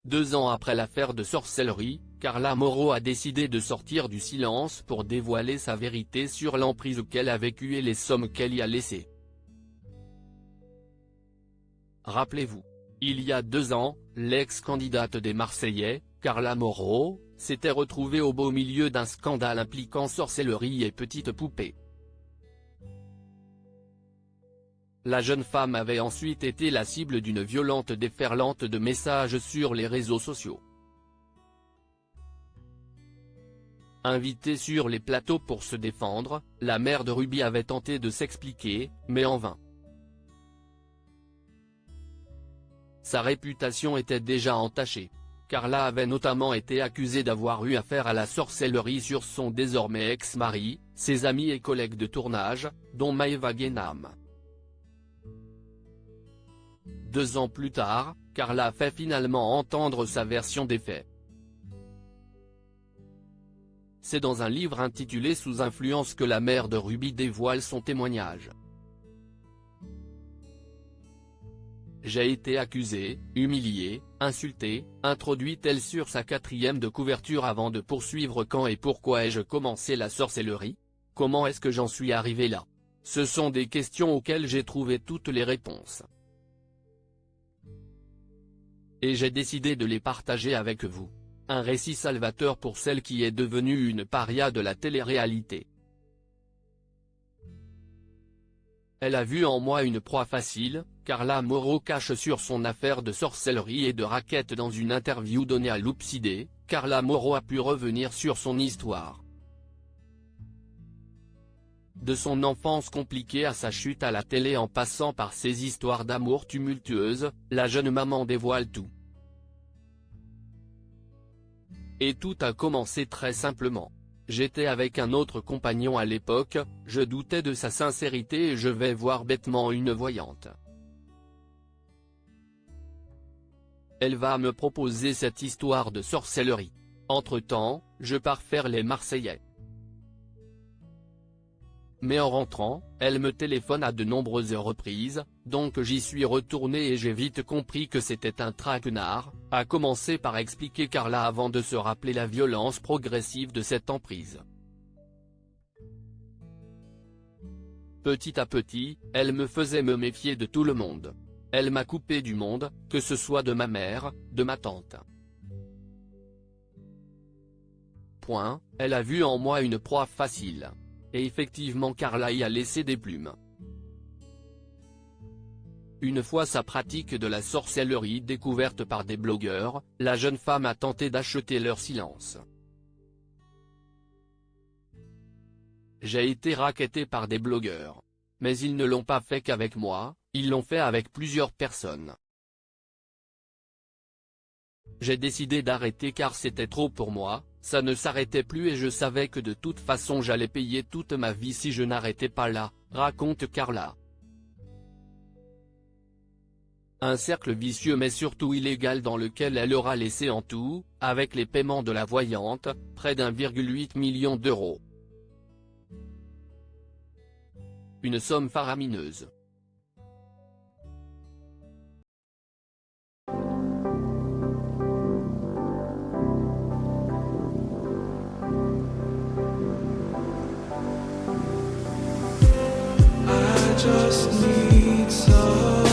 2 ans après l'affaire de sorcellerie, Carla Moreau a décidé de sortir du silence pour dévoiler sa vérité sur l'emprise qu'elle a vécue et les sommes qu'elle y a laissées. Rappelez-vous, il y a 2 ans, l'ex-candidate des Marseillais, Carla Moreau, s'était retrouvée au beau milieu d'un scandale impliquant sorcellerie et petite poupée. La jeune femme avait ensuite été la cible d'une violente déferlante de messages sur les réseaux sociaux. Invitée sur les plateaux pour se défendre, la mère de Ruby avait tenté de s'expliquer, mais en vain. Sa réputation était déjà entachée. Carla avait notamment été accusée d'avoir eu affaire à la sorcellerie sur son désormais ex-mari, ses amis et collègues de tournage, dont Maëva Guénam. 2 ans plus tard, Carla fait finalement entendre sa version des faits. C'est dans un livre intitulé Sous influence que la mère de Ruby dévoile son témoignage. J'ai été accusée, humiliée, insultée, introduit-elle sur sa 4e de couverture avant de poursuivre. Quand et pourquoi ai-je commencé la sorcellerie? Comment est-ce que j'en suis arrivée là? Ce sont des questions auxquelles j'ai trouvé toutes les réponses. Et j'ai décidé de les partager avec vous. Un récit salvateur pour celle qui est devenue une paria de la télé-réalité. Elle a vu en moi une proie facile, Carla Moreau cache sur son affaire de sorcellerie et de racket dans une interview donnée à Loopsidé. Carla Moreau a pu revenir sur son histoire. De son enfance compliquée à sa chute à la télé en passant par ses histoires d'amour tumultueuses, la jeune maman dévoile tout. Et tout a commencé très simplement. J'étais avec un autre compagnon à l'époque, je doutais de sa sincérité et je vais voir bêtement une voyante. Elle va me proposer cette histoire de sorcellerie. Entre-temps, je pars faire les Marseillais. Mais en rentrant, elle me téléphone à de nombreuses reprises, donc j'y suis retourné et j'ai vite compris que c'était un traquenard, a commencé par expliquer Carla avant de se rappeler la violence progressive de cette emprise. Petit à petit, elle me faisait me méfier de tout le monde. Elle m'a coupé du monde, que ce soit de ma mère, de ma tante. Elle a vu en moi une proie facile. Et effectivement Carla y a laissé des plumes. Une fois sa pratique de la sorcellerie découverte par des blogueurs, la jeune femme a tenté d'acheter leur silence. J'ai été rackettée par des blogueurs. Mais ils ne l'ont pas fait qu'avec moi, ils l'ont fait avec plusieurs personnes. J'ai décidé d'arrêter car c'était trop pour moi, ça ne s'arrêtait plus et je savais que de toute façon j'allais payer toute ma vie si je n'arrêtais pas là, raconte Carla. Un cercle vicieux mais surtout illégal dans lequel elle aura laissé en tout, avec les paiements de la voyante, près d'1,8 million d'euros. Une somme faramineuse. Just need some